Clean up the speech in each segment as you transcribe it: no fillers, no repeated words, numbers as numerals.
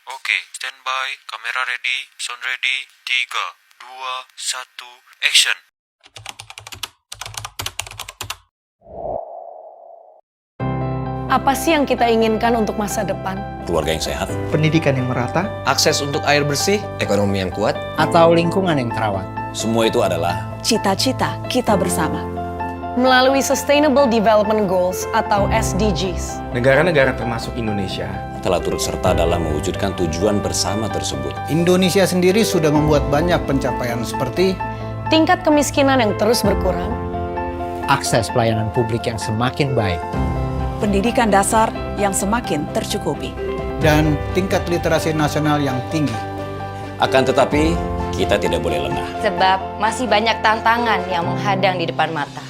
Oke, standby, kamera ready, sound ready, 3, 2, 1, action. Apa sih yang kita inginkan untuk masa depan? Keluarga yang sehat, pendidikan yang merata, akses untuk air bersih, ekonomi yang kuat, atau lingkungan yang terawat. semua itu adalah cita-cita kita bersama. Melalui Sustainable Development Goals atau SDGs. Negara-negara termasuk Indonesia telah turut serta dalam mewujudkan tujuan bersama tersebut. Indonesia sendiri sudah membuat banyak pencapaian seperti Tingkat kemiskinan yang terus berkurang, Akses pelayanan publik yang semakin baik. Pendidikan dasar yang semakin tercukupi. dan tingkat literasi nasional yang tinggi. Akan tetapi, kita tidak boleh lengah. Sebab masih banyak tantangan yang menghadang di depan mata.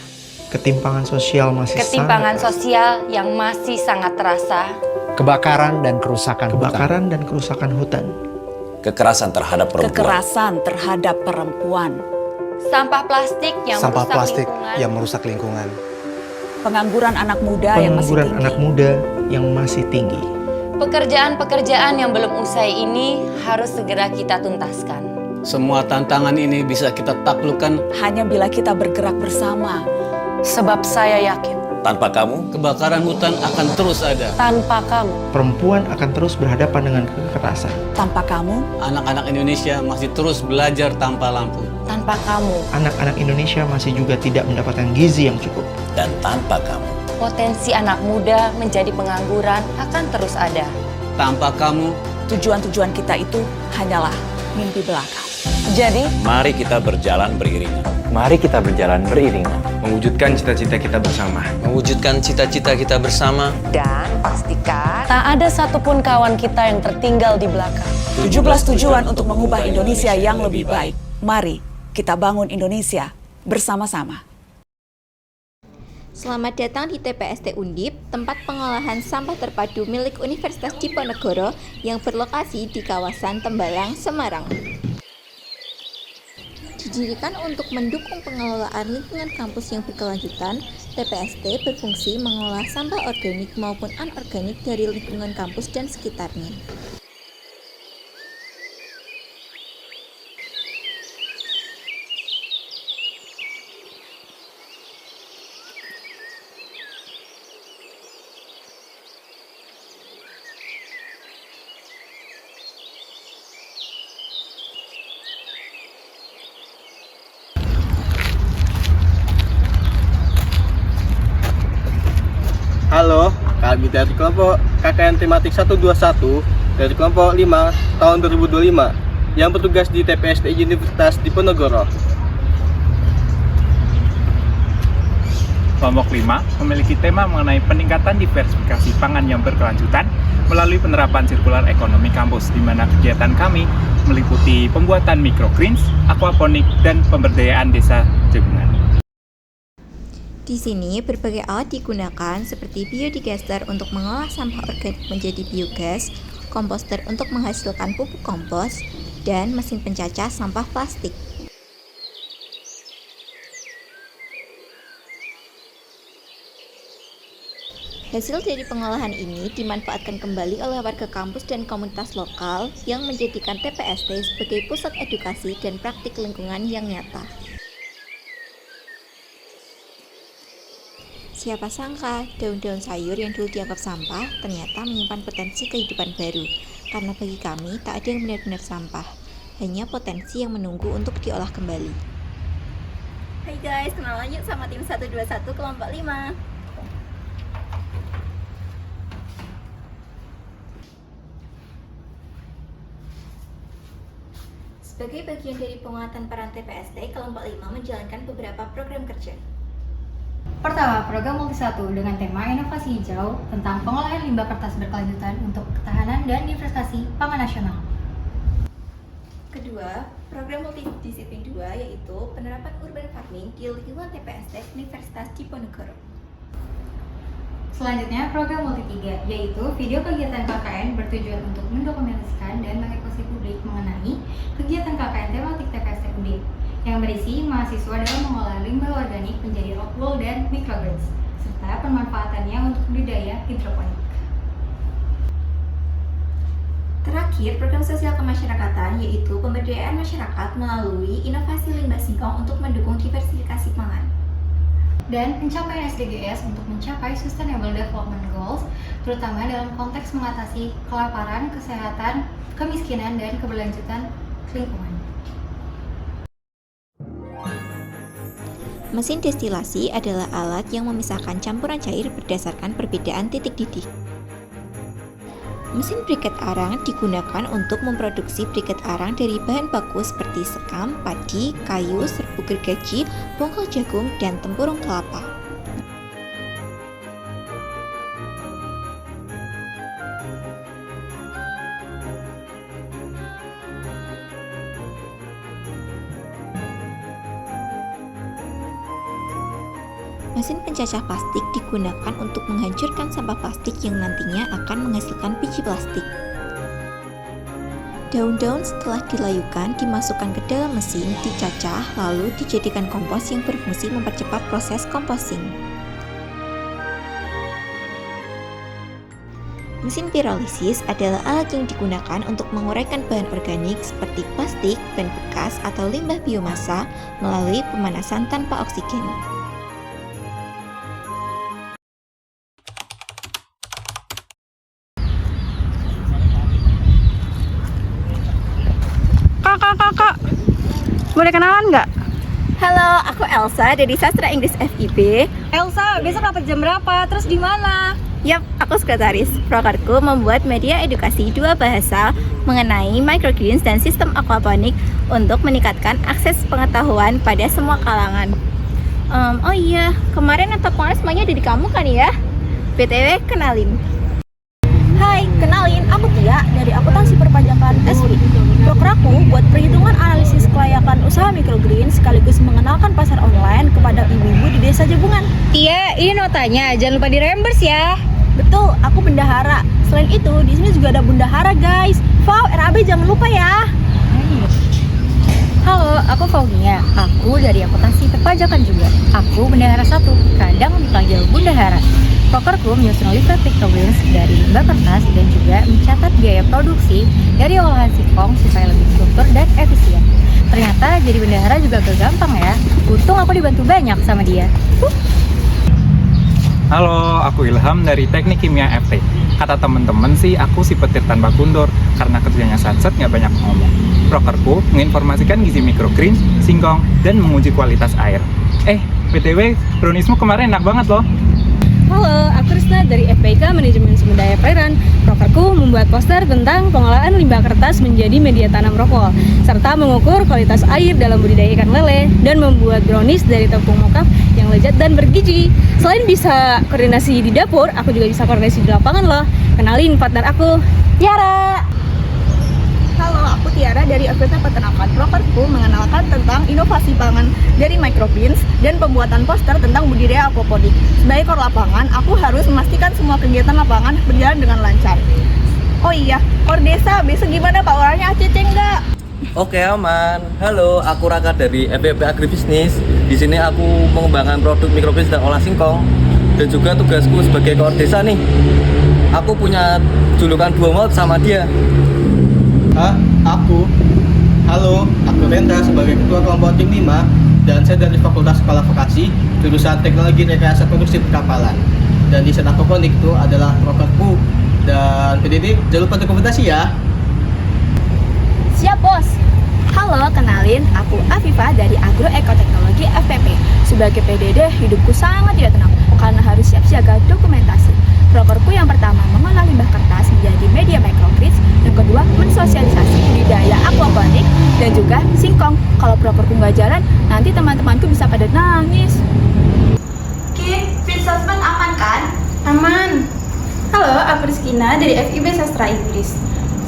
Ketimpangan sosial masih Ketimpangan sosial yang masih sangat terasa. Kebakaran dan kerusakan hutan. dan kerusakan hutan. Kekerasan terhadap perempuan. Kekerasan terhadap perempuan. Sampah plastik yang merusak lingkungan. Pengangguran anak muda yang masih tinggi. muda yang masih tinggi. Pekerjaan-pekerjaan yang belum usai ini harus segera kita tuntaskan. semua tantangan ini bisa kita taklukkan. Hanya bila kita bergerak bersama. sebab saya yakin, Tanpa kamu, Kebakaran hutan akan terus ada. tanpa kamu, Perempuan akan terus berhadapan dengan kekerasan. Tanpa kamu, Anak-anak Indonesia masih terus belajar tanpa lampu. Tanpa kamu, Anak-anak Indonesia masih juga tidak mendapatkan gizi yang cukup. dan tanpa kamu, potensi anak muda menjadi pengangguran akan terus ada. Tanpa kamu, tujuan-tujuan kita itu hanyalah mimpi belaka. jadi mari kita berjalan beriringan. Mari kita berjalan beriringan. mewujudkan cita-cita kita bersama. mewujudkan cita-cita kita bersama. Dan pastikan tak ada satupun kawan kita yang tertinggal di belakang. 17 tujuan untuk mengubah Indonesia yang lebih baik. Mari kita bangun Indonesia bersama-sama. Selamat datang di TPST Undip, tempat pengolahan sampah terpadu milik Universitas Diponegoro yang berlokasi di kawasan Tembalang, Semarang. Didirikan untuk mendukung pengelolaan lingkungan kampus yang berkelanjutan, TPST berfungsi mengolah sampah organik maupun anorganik dari lingkungan kampus dan sekitarnya. Halo, kami dari kelompok KKN tematik 121 dari kelompok 5 tahun 2025 yang bertugas di TPST Universitas Diponegoro. Kelompok 5 memiliki tema mengenai peningkatan diversifikasi pangan yang berkelanjutan melalui penerapan sirkular ekonomi kampus, di mana kegiatan kami meliputi pembuatan microgreens, aquaponik, dan pemberdayaan desa jagungan. Di sini berbagai alat digunakan seperti biodigester untuk mengolah sampah organik menjadi biogas, komposter untuk menghasilkan pupuk kompos, dan mesin pencacah sampah plastik. Hasil dari pengolahan ini dimanfaatkan kembali oleh warga kampus dan komunitas lokal yang menjadikan TPST sebagai pusat edukasi dan praktik lingkungan yang nyata. Siapa sangka daun-daun sayur yang dulu dianggap sampah ternyata menyimpan potensi kehidupan baru. Karena bagi kami tak ada yang benar-benar sampah, hanya potensi yang menunggu untuk diolah kembali. Hai guys, kenalan yuk sama tim 121 kelompok 5. Sebagai bagian dari penguatan peran TPST, kelompok 5 menjalankan beberapa program kerja. Pertama, program Multi 1 dengan tema inovasi hijau tentang pengolahan limbah kertas berkelanjutan untuk ketahanan dan investasi pangan nasional. Kedua, program multidisiplin 2 yaitu penerapan urban farming di lingkungan TPST Universitas Diponegoro. Selanjutnya, program Multi 3 yaitu video kegiatan KKN bertujuan untuk mendokumentasikan dan mengedukasi publik mengenai kegiatan KKN tematik TPST Undip yang berisi mahasiswa dalam mengolah limbah organik menjadi rock wool dan microgreens, serta pemanfaatannya untuk budidaya hidroponik. Terakhir, program sosial kemasyarakatan yaitu pemberdayaan masyarakat melalui inovasi limbah singkong untuk mendukung diversifikasi pangan. Dan pencapaian SDGs untuk mencapai Sustainable Development Goals, terutama dalam konteks mengatasi kelaparan, kesehatan, kemiskinan, dan keberlanjutan lingkungan. Mesin destilasi adalah alat yang memisahkan campuran cair berdasarkan perbedaan titik didih. Mesin briket arang digunakan untuk memproduksi briket arang dari bahan baku seperti sekam, padi, kayu, serbuk gergaji, bongkol jagung, dan tempurung kelapa. Mesin pencacah plastik digunakan untuk menghancurkan sampah plastik yang nantinya akan menghasilkan biji plastik. Daun-daun setelah dilayukan dimasukkan ke dalam mesin, dicacah, lalu dijadikan kompos yang berfungsi mempercepat proses composting. Mesin pirolisis adalah alat yang digunakan untuk menguraikan bahan organik seperti plastik, ban bekas, atau limbah biomasa melalui pemanasan tanpa oksigen. Kakak, boleh kenalan nggak? Halo, aku Elsa dari Sastra Inggris FIB. Elsa, besok dapat jam berapa? Terus di mana? Yap, aku sekretaris. Prokerku membuat media edukasi 2 bahasa mengenai microgreens dan sistem aquaponik untuk meningkatkan akses pengetahuan pada semua kalangan. Oh iya, kemarin atau kemarin semuanya dari kamu kan ya? BTW, kenalin. Hai, kenalin, aku Tia dari Akuntansi Perpajakan SW. Prokerku buat perhitungan analisis kelayakan usaha microgreen sekaligus mengenalkan pasar online kepada ibu-ibu di Desa Jabungan. Iya, ini notanya. Jangan lupa di-reimburse ya. Betul, aku bendahara. Selain itu, di sini juga ada bendahara, guys. Wow, RAB jangan lupa ya. Halo, aku Faunia. Aku dari Akuntansi Perpajakan juga. Aku bendahara 1, kadang dipanggil bundahara. Prokerku menyusun limbah microgreens dari limbah kertas dan juga mencatat biaya produksi dari olahan singkong supaya lebih struktur dan efisien. Ternyata jadi bendahara juga gak gampang ya. Untung aku dibantu banyak sama dia. Halo, aku Ilham dari Teknik Kimia FT. Kata temen-temen sih, aku si petir tanpa kundur karena kerjanya satset nggak banyak ngomong. Prokerku menginformasikan gizi microgreens, singkong, dan menguji kualitas air. BTW, browniesmu kemarin enak banget loh. Halo, aku Risna dari FPK Manajemen Sumber Daya Perairan. Prokerku membuat poster tentang pengolahan limbah kertas menjadi media tanam rokok, serta mengukur kualitas air dalam budidaya ikan lele, dan membuat brownies dari tepung mokaf yang lezat dan bergizi. Selain bisa koordinasi di dapur, aku juga bisa koordinasi di lapangan loh. Kenalin partner aku, Tiara. Halo, aku Tiara dari FPK Peternakan. Prokerku mengenalkan tentang inovasi pangan dari microgreens dan pembuatan poster tentang budidaya aquaponik. Sebagai kor lapangan, aku harus memastikan semua kegiatan lapangan berjalan dengan lancar. Oh iya, kor desa, besok gimana Pak orangnya ACC nggak? Oke, aman. Halo, aku Raka dari FPP Agribisnis. Di sini aku mengembangkan produk microgreens dan olah singkong. Dan juga tugasku sebagai kor desa nih. Aku punya julukan 2 maut sama dia. Aku. Halo, aku Renda sebagai Ketua Kelompok Tim 5 dan saya dari Fakultas Kepala Vokasi, jurusan Teknologi Rekayasa Produksi Perkapalan. Dan di sana aquaponik itu adalah prokerku dan PDD. Jangan lupa dokumentasi ya. Siap, Bos. Halo, kenalin, aku Afifah dari Agroekoteknologi FPP. Sebagai PDD, hidupku sangat tidak tenang karena harus siap siaga dokumentasi. Prokerku yang pertama mengolah limbah kertas menjadi media microgreens, yang kedua mensosialisasi budidaya aquaponik dan juga singkong. Kalau prokerku nggak jalan, nanti teman-temanku bisa pada nangis. Kim, Filsafat aman kan? Aman. Halo, aku Rizkina dari FIB Sastra Inggris.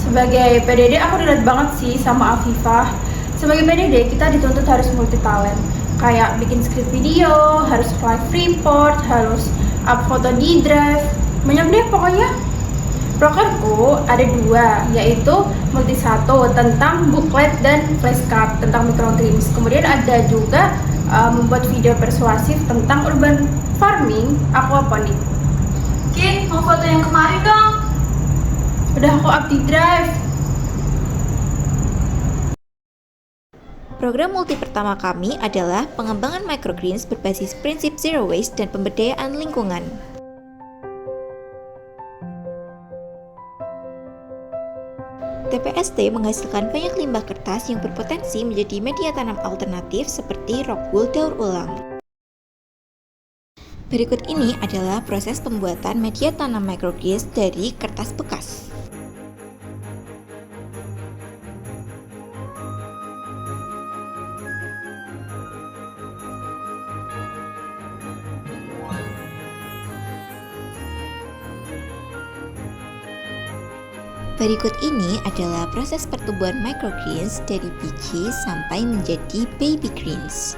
Sebagai PDD aku relate banget sih sama Afifah. Sebagai PDD kita dituntut harus multi talent. Kayak bikin skrip video, harus live report, harus up foto di drive. Banyak deh pokoknya. Prokerku ada 2, yaitu multi 1 tentang booklet dan flashcard tentang microgreens. Kemudian ada juga membuat video persuasif tentang urban farming aquaponik. Kim, mau foto yang kemarin dong. Udah aku up di drive. Program multi pertama kami adalah pengembangan microgreens berbasis prinsip zero waste dan pemberdayaan lingkungan. TPST menghasilkan banyak limbah kertas yang berpotensi menjadi media tanam alternatif seperti rock wool daur ulang. Berikut ini adalah proses pembuatan media tanam microgreens dari kertas bekas. Berikut ini adalah proses pertumbuhan microgreens dari biji sampai menjadi baby greens.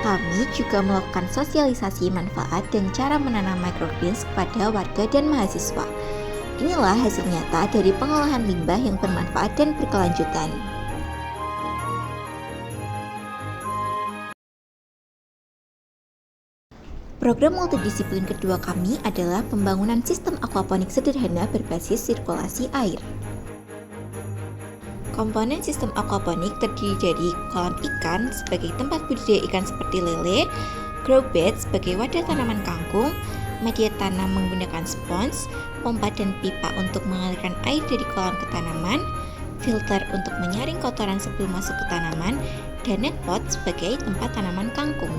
Kami juga melakukan sosialisasi manfaat dan cara menanam microgreens kepada warga dan mahasiswa. Inilah hasil nyata dari pengolahan limbah yang bermanfaat dan berkelanjutan. Program multidisiplin kedua kami adalah pembangunan sistem aquaponik sederhana berbasis sirkulasi air. Komponen sistem aquaponik terdiri dari kolam ikan sebagai tempat budidaya ikan seperti lele, grow bed sebagai wadah tanaman kangkung, media tanam menggunakan spons, pompa dan pipa untuk mengalirkan air dari kolam ke tanaman, filter untuk menyaring kotoran sebelum masuk ke tanaman, dan net pot sebagai tempat tanaman kangkung.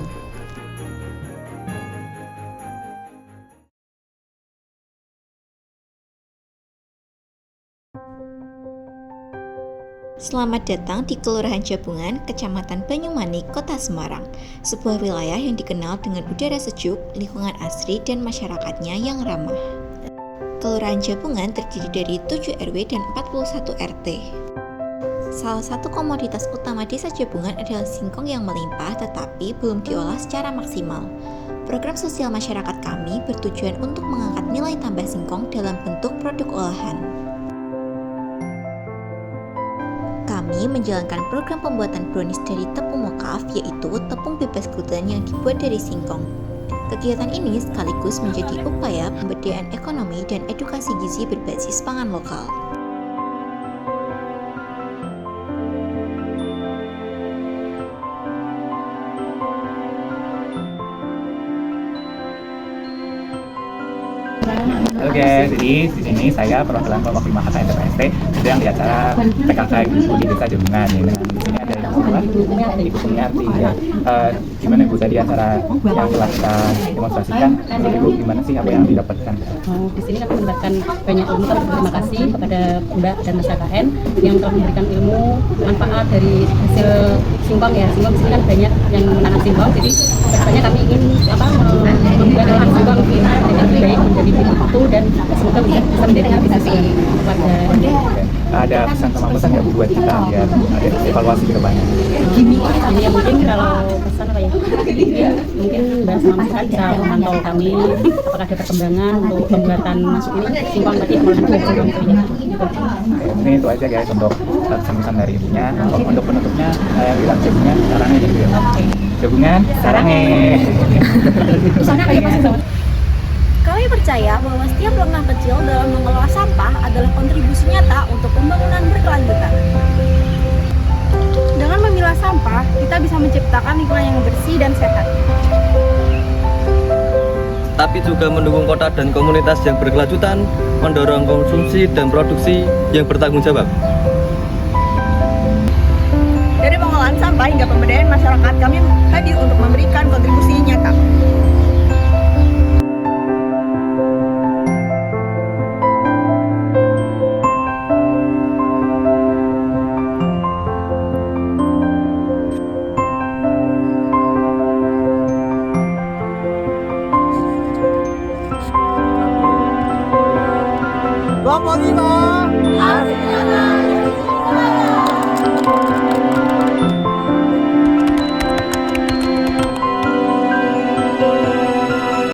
Selamat datang di Kelurahan Jabungan, Kecamatan Banyumanik, Kota Semarang, sebuah wilayah yang dikenal dengan udara sejuk, lingkungan asri, dan masyarakatnya yang ramah. Kelurahan Jabungan terdiri dari 7 RW dan 41 RT. Salah satu komoditas utama desa Jabungan adalah singkong yang melimpah tetapi belum diolah secara maksimal. Program sosial masyarakat kami bertujuan untuk mengangkat nilai tambah singkong dalam bentuk produk olahan. Kami menjalankan program pembuatan brownies dari tepung mokaf, yaitu tepung bebas gluten yang dibuat dari singkong. Kegiatan ini sekaligus menjadi upaya pemberdayaan ekonomi dan edukasi gizi berbasis pangan lokal. Oke, jadi di sini saya perwakilan kelompok 5 KKN TPST sedang di acara PKK Ibu di Desa Jabungan. Di sini ada Ibu Sumiati. Gimana Bu tadi acara yang telah kita demonstrasikan? Ibu gimana sih apa yang didapatkan? Di sini kami mendapatkan banyak ilmu. Terima kasih kepada Mbak dan Mas KKN yang telah memberikan ilmu manfaat dari hasil singkong ya. Singkong di sini kan banyak yang menanam singkong, jadi kedepannya kami ingin membuat olahan singkong dengan lebih baik menjadi itu dan semoga bisa menjadi bisnis yang warga. Ada pesan-pesan nggak Bu buat kita biar ada evaluasi ke depannya? Gini ya mungkin kalau pesan apa ya? Mungkin Mbak sama Mas bisa memantau kami apakah ada perkembangan untuk pembuatan ini singkong tadi olahan singkong Ini itu aja guys untuk pesan-pesan dari ibunya. Untuk penutupnya saya bilang ibunya sarangnya gitu ya. Jabungan sarangnya. Kami percaya bahwa setiap langkah kecil dalam mengelola sampah adalah kontribusi nyata untuk pembangunan berkelanjutan. Dengan memilah sampah, kita bisa menciptakan lingkungan yang bersih dan sehat. Tapi juga mendukung kota dan komunitas yang berkelanjutan, mendorong konsumsi dan produksi yang bertanggung jawab. Dari pengolahan sampah hingga pemberdayaan masyarakat, kami hadir untuk memberikan kontribusi nyata. Kelompok 5